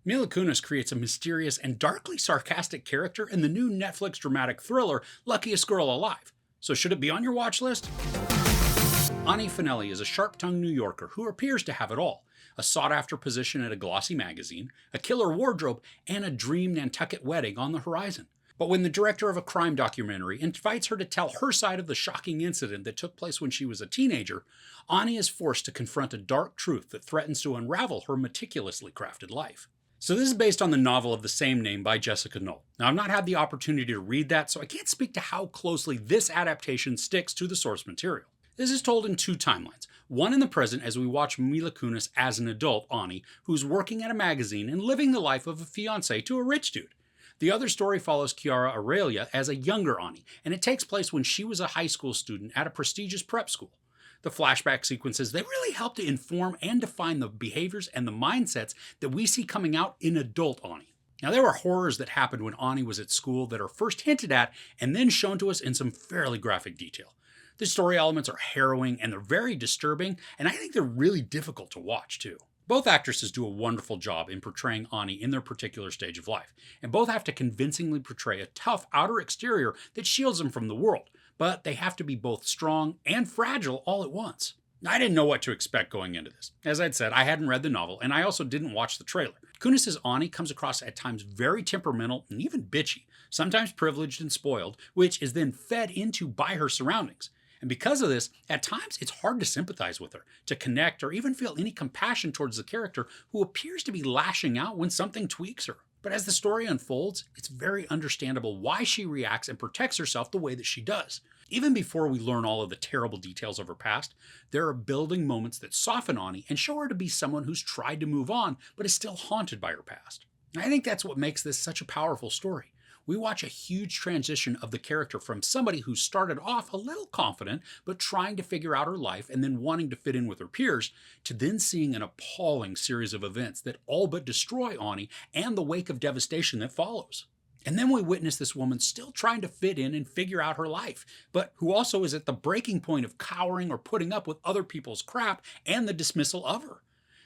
Mila Kunis creates a mysterious and darkly sarcastic character in the new Netflix dramatic thriller Luckiest Girl Alive. So should it be on your watch list? FaNelli is a sharp-tongued New Yorker who appears to have it all: a sought-after position at a glossy magazine, a killer wardrobe, and a dream Nantucket wedding on the horizon. But when the director of a crime documentary invites her to tell her side of the shocking incident that took place when she was a teenager, Ani is forced to confront a dark truth that threatens to unravel her meticulously crafted life. So this is based on the novel of the same name by Jessica Knoll. Now, I've not had the opportunity to read that, so I can't speak to how closely this adaptation sticks to the source material. This is told in two timelines. One in the present as we watch Mila Kunis as an adult, Ani, who's working at a magazine and living the life of a fiancé to a rich dude. The other story follows Chiara Aurelia as a younger Ani, and it takes place when she was a high school student at a prestigious prep school. The flashback sequences, they really help to inform and define the behaviors and the mindsets that we see coming out in adult Ani. Now, there were horrors that happened when Ani was at school that are first hinted at and then shown to us in some fairly graphic detail. The story elements are harrowing and they're very disturbing, and I think they're really difficult to watch too. Both actresses do a wonderful job in portraying Ani in their particular stage of life, and both have to convincingly portray a tough outer exterior that shields them from the world, but they have to be both strong and fragile all at once. I didn't know what to expect going into this. As I'd said, I hadn't read the novel, and I also didn't watch the trailer. Kunis' Ani comes across at times very temperamental and even bitchy, sometimes privileged and spoiled, which is then fed into by her surroundings. And because of this, at times it's hard to sympathize with her, to connect, or even feel any compassion towards the character who appears to be lashing out when something tweaks her. But as the story unfolds, it's very understandable why she reacts and protects herself the way that she does. Even before we learn all of the terrible details of her past, there are building moments that soften Ani and show her to be someone who's tried to move on but is still haunted by her past. And I think that's what makes this such a powerful story. We watch a huge transition of the character from somebody who started off a little confident but trying to figure out her life and then wanting to fit in with her peers, to then seeing an appalling series of events that all but destroy Ani and the wake of devastation that follows. And then we witness this woman still trying to fit in and figure out her life, but who also is at the breaking point of cowering or putting up with other people's crap and the dismissal of her.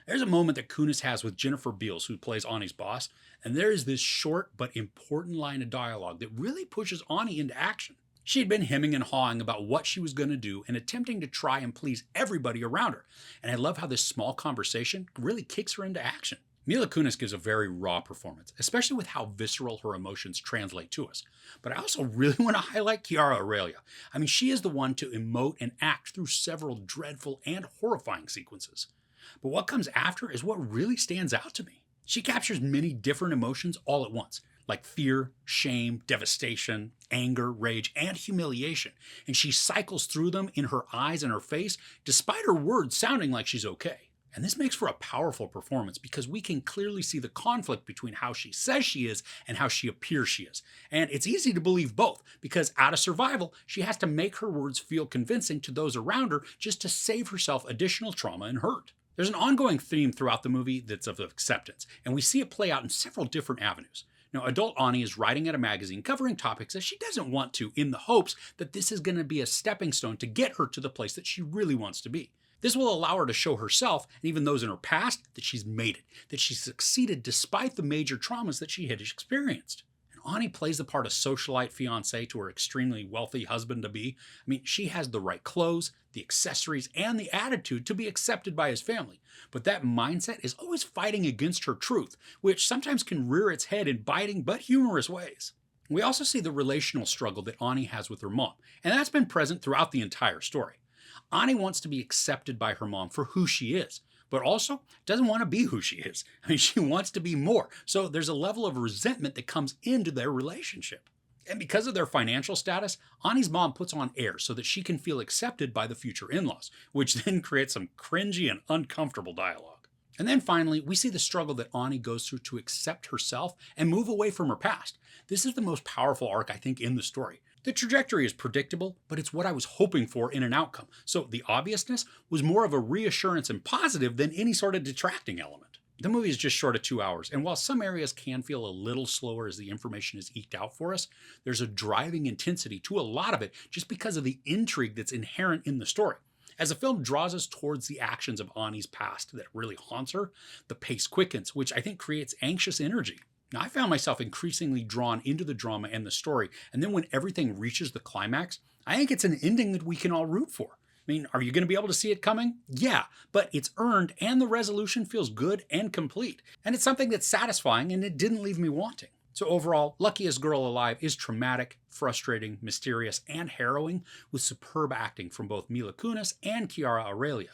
There's a moment that Kunis has with Jennifer Beals, who plays Ani's boss, and there is this short but important line of dialogue that really pushes Ani into action. She had been hemming and hawing about what she was going to do and attempting to try and please everybody around her, and I love how this small conversation really kicks her into action. Mila Kunis gives a very raw performance, especially with how visceral her emotions translate to us. But I also really want to highlight Chiara Aurelia. I mean, she is the one to emote and act through several dreadful and horrifying sequences. But what comes after is what really stands out to me. She captures many different emotions all at once, like fear, shame, devastation, anger, rage, and humiliation, and she cycles through them in her eyes and her face, despite her words sounding like she's okay. And this makes for a powerful performance because we can clearly see the conflict between how she says she is and how she appears she is. And it's easy to believe both because out of survival, she has to make her words feel convincing to those around her just to save herself additional trauma and hurt. There's an ongoing theme throughout the movie that's of acceptance, and we see it play out in several different avenues. Now, adult Ani is writing at a magazine covering topics that she doesn't want to, in the hopes that this is going to be a stepping stone to get her to the place that she really wants to be. This will allow her to show herself, and even those in her past, that she's made it, that she's succeeded despite the major traumas that she had experienced. And Ani plays the part of socialite fiancé to her extremely wealthy husband-to-be. I mean, she has the right clothes, the accessories, and the attitude to be accepted by his family. But that mindset is always fighting against her truth, which sometimes can rear its head in biting but humorous ways. We also see the relational struggle that Ani has with her mom, and that's been present throughout the entire story. Ani wants to be accepted by her mom for who she is, but also doesn't want to be who she is. I mean, she wants to be more. So there's a level of resentment that comes into their relationship. And because of their financial status, Ani's mom puts on airs so that she can feel accepted by the future in-laws, which then creates some cringy and uncomfortable dialogue. And then finally, we see the struggle that Ani goes through to accept herself and move away from her past. This is the most powerful arc, I think, in the story. The trajectory is predictable, but it's what I was hoping for in an outcome. So the obviousness was more of a reassurance and positive than any sort of detracting element. The movie is just short of 2 hours, and while some areas can feel a little slower as the information is eked out for us, there's a driving intensity to a lot of it just because of the intrigue that's inherent in the story. As the film draws us towards the actions of Ani's past that really haunts her, the pace quickens, which I think creates anxious energy. Now, I found myself increasingly drawn into the drama and the story, and then when everything reaches the climax, I think it's an ending that we can all root for. I mean, are you going to be able to see it coming? Yeah, but it's earned and the resolution feels good and complete. And it's something that's satisfying and it didn't leave me wanting. So overall, Luckiest Girl Alive is traumatic, frustrating, mysterious, and harrowing with superb acting from both Mila Kunis and Chiara Aurelia.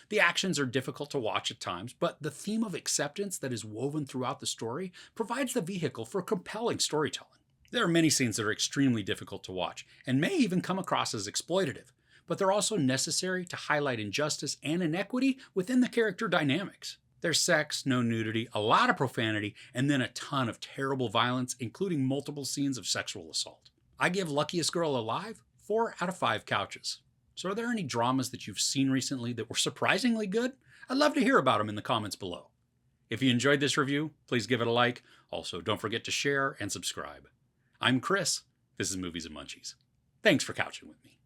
The actions are difficult to watch at times, but the theme of acceptance that is woven throughout the story provides the vehicle for compelling storytelling. There are many scenes that are extremely difficult to watch and may even come across as exploitative, but they're also necessary to highlight injustice and inequity within the character dynamics. There's sex, no nudity, a lot of profanity, and then a ton of terrible violence, including multiple scenes of sexual assault. I give Luckiest Girl Alive 4 out of 5 couches. So are there any dramas that you've seen recently that were surprisingly good? I'd love to hear about them in the comments below. If you enjoyed this review, please give it a like. Also, don't forget to share and subscribe. I'm Chris. This is Movies and Munchies. Thanks for couching with me.